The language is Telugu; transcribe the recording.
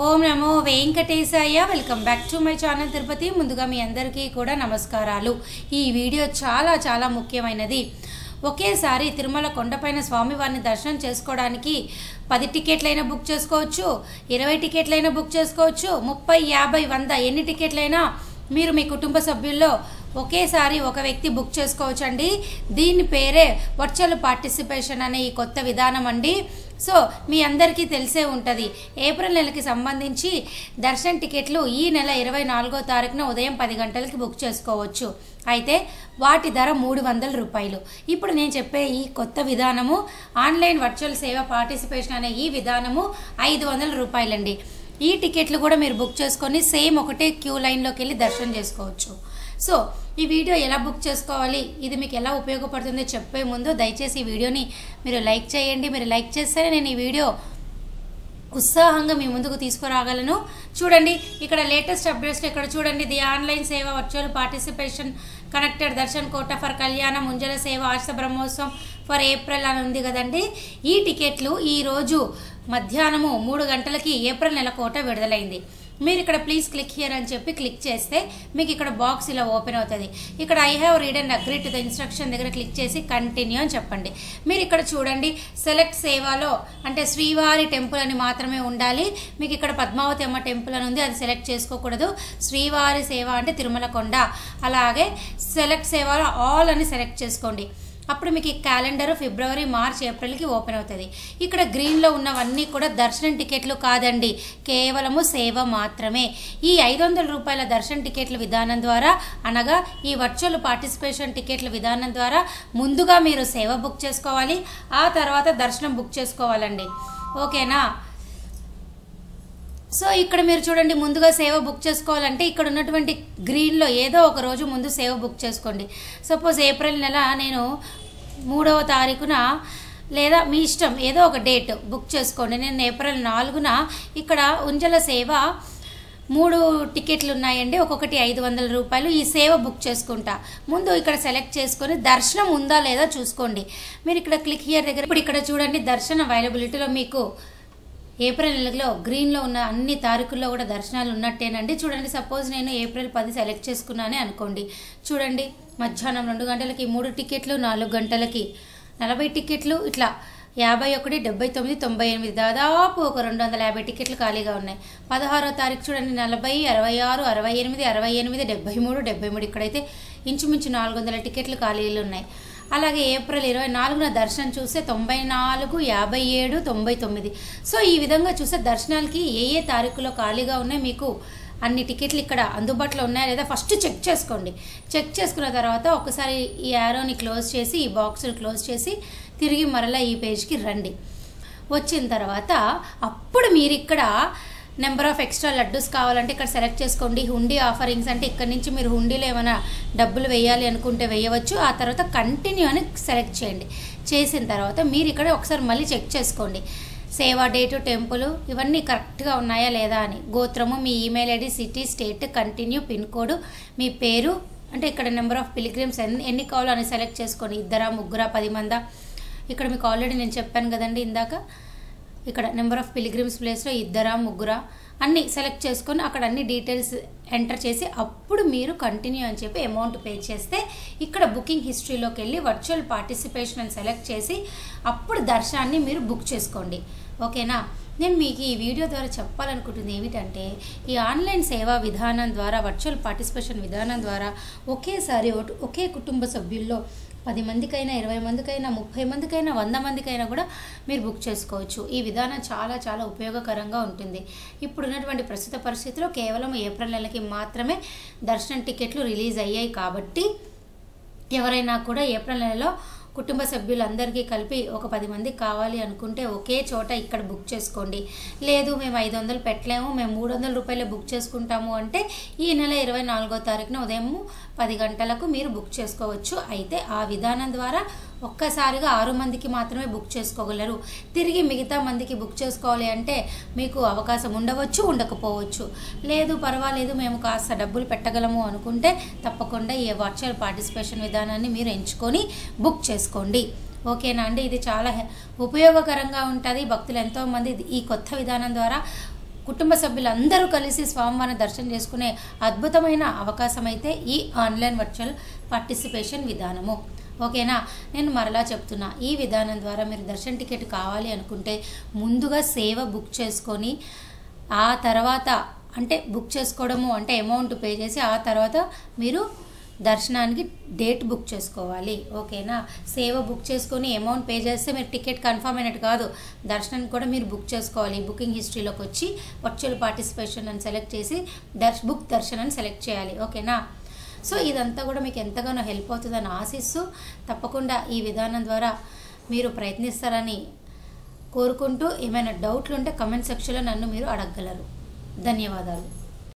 Om Namo Venkatesaya. Welcome back to my channel Tirupati. ముందుగా మీ అందరికీ కూడా నమస్కారాలు. ఈ వీడియో చాలా ముఖ్యమైనది. ఒకేసారి తిరుమల కొండపైన స్వామివారిని దర్శనం చేసుకోవడానికి 10 టికెట్లైనా బుక్ చేసుకోవచ్చు, 20 టికెట్లైనా బుక్ చేసుకోవచ్చు, 30, 50, 100 ఎన్ని టికెట్లైనా మీరు మీ కుటుంబ సభ్యుల్లో ఒకేసారి ఒక వ్యక్తి బుక్ చేసుకోవచ్చు అండి. దీని పేరే వర్చువల్ పార్టిసిపేషన్ అనే ఈ కొత్త విధానం అండి. సో మీ అందరికీ తెలిసే ఉంటుంది, ఏప్రిల్ నెలకి సంబంధించి దర్శన టికెట్లు ఈ నెల 24వ తారీఖున ఉదయం 10 గంటలకి బుక్ చేసుకోవచ్చు. అయితే వాటి ధర 300 రూపాయలు. ఇప్పుడు నేను చెప్పే ఈ కొత్త విధానము ఆన్లైన్ వర్చువల్ సేవ పార్టిసిపేషన్ అనే ఈ విధానము 500 రూపాయలండి. ఈ టికెట్లు కూడా మీరు బుక్ చేసుకొని సేమ్ ఒకటే క్యూ లైన్లోకి వెళ్ళి దర్శనం చేసుకోవచ్చు. సో ఈ వీడియో ఎలా బుక్ చేసుకోవాలి, ఇది మీకు ఎలా ఉపయోగపడుతుందో చెప్పే ముందు దయచేసి ఈ వీడియోని మీరు లైక్ చేయండి. మీరు లైక్ చేస్తేనే నేను ఈ వీడియో ఉత్సాహంగా మీ ముందుకు తీసుకురాగలను. చూడండి, ఇక్కడ లేటెస్ట్ అప్డేట్స్ ఇక్కడ చూడండి. ది ఆన్లైన్ సేవ virtual participation connected Darshan Kota for కళ్యాణం ముంజల సేవ ఆశ బ్రహ్మోత్సవం ఫర్ ఏప్రిల్ అని ఉంది కదండి. ఈ టికెట్లు ఈరోజు మధ్యాహ్నము 3 గంటలకి ఏప్రిల్ నెల కోట విడుదలైంది. మీరు ఇక్కడ ప్లీజ్ క్లిక్ హియర్ అని చెప్పి క్లిక్ చేస్తే మీకు ఇక్కడ బాక్స్ ఇలా ఓపెన్ అవుతుంది. ఇక్కడ I have read and agree to the instruction దగ్గర క్లిక్ చేసి కంటిన్యూ అని చెప్పండి. మీరు ఇక్కడ చూడండి, సెలెక్ట్ సేవలో అంటే శ్రీవారి టెంపుల్ అని మాత్రమే ఉండాలి. మీకు ఇక్కడ పద్మావతి అమ్మ టెంపుల్ అని ఉంది, అది సెలెక్ట్ చేసుకోకూడదు. శ్రీవారి సేవ అంటే తిరుమల కొండ. అలాగే సెలెక్ట్ సేవలో ఆల్ అని సెలెక్ట్ చేసుకోండి. అప్పుడు మీకు ఈ క్యాలెండర్ ఫిబ్రవరి, మార్చ్, ఏప్రిల్కి ఓపెన్ అవుతుంది. ఇక్కడ గ్రీన్లో ఉన్నవన్నీ కూడా దర్శనం టికెట్లు కాదండి, కేవలము సేవ మాత్రమే. ఈ 500 రూపాయల దర్శన టికెట్ల విధానం ద్వారా, అనగా ఈ వర్చువల్ పార్టిసిపేషన్ టికెట్ల విధానం ద్వారా ముందుగా మీరు సేవ బుక్ చేసుకోవాలి, ఆ తర్వాత దర్శనం బుక్ చేసుకోవాలండి. ఓకేనా? సో ఇక్కడ మీరు చూడండి, ముందుగా సేవ బుక్ చేసుకోవాలంటే ఇక్కడ ఉన్నటువంటి గ్రీన్లో ఏదో ఒక రోజు ముందు సేవ బుక్ చేసుకోండి. సపోజ్ ఏప్రిల్ నెల నేను 3వ తారీఖున లేదా మీ ఇష్టం ఏదో ఒక డేట్ బుక్ చేసుకోండి. నేను ఏప్రిల్ 4న ఇక్కడ ఉంజల సేవ 3 టికెట్లు ఉన్నాయండి, ఒక్కొక్కటి 500 రూపాయలు. ఈ సేవ బుక్ చేసుకుంటా. ముందు ఇక్కడ సెలెక్ట్ చేసుకొని దర్శనం ఉందా లేదా చూసుకోండి. మీరు ఇక్కడ క్లిక్ హియర్ దగ్గర ఇప్పుడు ఇక్కడ చూడండి, దర్శన అవైలబిలిటీలో మీకు ఏప్రిల్ నెలలో గ్రీన్లో ఉన్న అన్ని తారీఖుల్లో కూడా దర్శనాలు ఉన్నట్టేనండి. చూడండి, సపోజ్ నేను ఏప్రిల్ 10 సెలెక్ట్ చేసుకున్నానే అనుకోండి. చూడండి, మధ్యాహ్నం 2 గంటలకి 3 టికెట్లు, 4 గంటలకి 40 టికెట్లు, ఇట్లా 51, 79, 98 దాదాపు ఒక 250 టికెట్లు ఖాళీగా ఉన్నాయి. 16వ తారీఖు చూడండి, 40, 66, 68, 68, 73, 73 ఇక్కడైతే ఇంచుమించు 400 టికెట్లు ఖాళీలు ఉన్నాయి. అలాగే ఏప్రిల్ 24న దర్శనం చూస్తే 94, 57, 99. సో ఈ విధంగా చూస్తే దర్శనాలకి ఏ తారీఖులో ఖాళీగా ఉన్నాయి, మీకు అన్ని టికెట్లు ఇక్కడ అందుబాటులో ఉన్నాయా లేదా ఫస్ట్ చెక్ చేసుకోండి. చెక్ చేసుకున్న తర్వాత ఒకసారి ఈ యారోని క్లోజ్ చేసి, ఈ బాక్స్ని క్లోజ్ చేసి తిరిగి మరలా ఈ పేజ్కి రండి. వచ్చిన తర్వాత అప్పుడు మీరు ఇక్కడ నెంబర్ ఆఫ్ ఎక్స్ట్రా లడ్డూస్ కావాలంటే ఇక్కడ సెలెక్ట్ చేసుకోండి. హుండీ ఆఫరింగ్స్ అంటే ఇక్కడ నుంచి మీరు హుండీలో ఏమైనా డబ్బులు వేయాలి అనుకుంటే వేయవచ్చు. ఆ తర్వాత కంటిన్యూ అని సెలెక్ట్ చేయండి. చేసిన తర్వాత మీరు ఇక్కడ ఒకసారి మళ్ళీ చెక్ చేసుకోండి, సేవా డేటు, టెంపుల్ ఇవన్నీ కరెక్ట్గా ఉన్నాయా లేదా అని. గోత్రము, మీ email ID, city, state, continue, pin code, మీ పేరు, అంటే ఇక్కడ నెంబర్ ఆఫ్ పిలిగ్రిమ్స్ ఎన్ని కావాలో అని సెలెక్ట్ చేసుకోండి. 2, 3, 10 మందా. ఇక్కడ మీకు ఆల్రెడీ నేను చెప్పాను కదండి ఇందాక, ఇక్కడ నెంబర్ ఆఫ్ పిలిగ్రిమ్స్ ప్లేస్లో 2, 3 అన్నీ సెలెక్ట్ చేసుకొని అక్కడ అన్ని డీటెయిల్స్ ఎంటర్ చేసి అప్పుడు మీరు కంటిన్యూ అని చెప్పి అమౌంట్ పే చేస్తే ఇక్కడ బుకింగ్ హిస్టరీలోకి వెళ్ళి వర్చువల్ పార్టిసిపేషన్ అని సెలెక్ట్ చేసి అప్పుడు దర్శనాన్ని మీరు బుక్ చేసుకోండి. ఓకేనా? నేను మీకు ఈ వీడియో ద్వారా చెప్పాలనుకుంటుంది ఏమిటంటే, ఈ ఆన్లైన్ సేవా విధానం ద్వారా, వర్చువల్ పార్టిసిపేషన్ విధానం ద్వారా ఒకేసారి ఒకే కుటుంబ సభ్యుల్లో 10 మందికైనా, 20 మందికైనా, 30 మందికైనా, 100 మందికైనా కూడా మీరు బుక్ చేసుకోవచ్చు. ఈ విధానం చాలా ఉపయోగకరంగా ఉంటుంది. ఇప్పుడున్నటువంటి ప్రస్తుత పరిస్థితిలో కేవలం ఏప్రిల్ నెలకి మాత్రమే దర్శనం టికెట్లు రిలీజ్ అయ్యాయి కాబట్టి ఎవరైనా కూడా ఏప్రిల్ నెలలో కుటుంబ సభ్యులందరికీ కలిపి ఒక 10 మందికి కావాలి అనుకుంటే ఒకే చోట ఇక్కడ బుక్ చేసుకోండి. లేదు మేము 500 పెట్టలేము, మేము 300 రూపాయలే బుక్ చేసుకుంటాము అంటే ఈ నెల 24వ తారీఖున ఉదయం 10 గంటలకు మీరు బుక్ చేసుకోవచ్చు. అయితే ఆ విధానం ద్వారా ఒక్కసారిగా 6 మందికి మాత్రమే బుక్ చేసుకోగలరు. తిరిగి మిగతా మందికి బుక్ చేసుకోవాలి అంటే మీకు అవకాశం ఉండవచ్చు, ఉండకపోవచ్చు. లేదు పర్వాలేదు, మేము కాస్త డబ్బులు పెట్టగలము అనుకుంటే తప్పకుండా ఈ వర్చువల్ పార్టిసిపేషన్ విధానాన్ని మీరు ఎంచుకొని బుక్ చేసుకోండి. ఓకేనా అండి? ఇది చాలా ఉపయోగకరంగా ఉంటుంది. భక్తులు ఎంతోమంది ఈ కొత్త విధానం ద్వారా కుటుంబ సభ్యులందరూ కలిసి స్వామివారిని దర్శనం చేసుకునే అద్భుతమైన అవకాశం అయితే ఈ ఆన్లైన్ వర్చువల్ పార్టిసిపేషన్ విధానము. ఓకేనా? నేను మరలా చెప్తున్నా, ఈ విధానం ద్వారా మీరు దర్శన టికెట్ కావాలి అనుకుంటే ముందుగా సేవ బుక్ చేసుకొని ఆ తర్వాత అంటే బుక్ చేసుకోవడము అంటే అమౌంట్ పే చేసి ఆ తర్వాత మీరు దర్శనానికి డేట్ బుక్ చేసుకోవాలి. ఓకేనా? సేవ బుక్ చేసుకొని అమౌంట్ పే చేస్తే మీరు టికెట్ కన్ఫర్మ్ అయినట్టు కాదు, దర్శనానికి కూడా మీరు బుక్ చేసుకోవాలి. బుకింగ్ హిస్టరీలోకి వచ్చి వర్చువల్ పార్టిసిపేషన్ అని సెలెక్ట్ చేసి బుక్ దర్శనాన్ని సెలెక్ట్ చేయాలి. ఓకేనా? సో ఇదంతా కూడా మీకు ఎంతగానో హెల్ప్ అవుతుందని ఆశిస్తూ తప్పకుండా ఈ విధానం ద్వారా మీరు ప్రయత్నిస్తారని కోరుకుంటూ ఏమైనా డౌట్లు ఉంటే కమెంట్ సెక్షన్లో నన్ను మీరు అడగగలరు. ధన్యవాదాలు.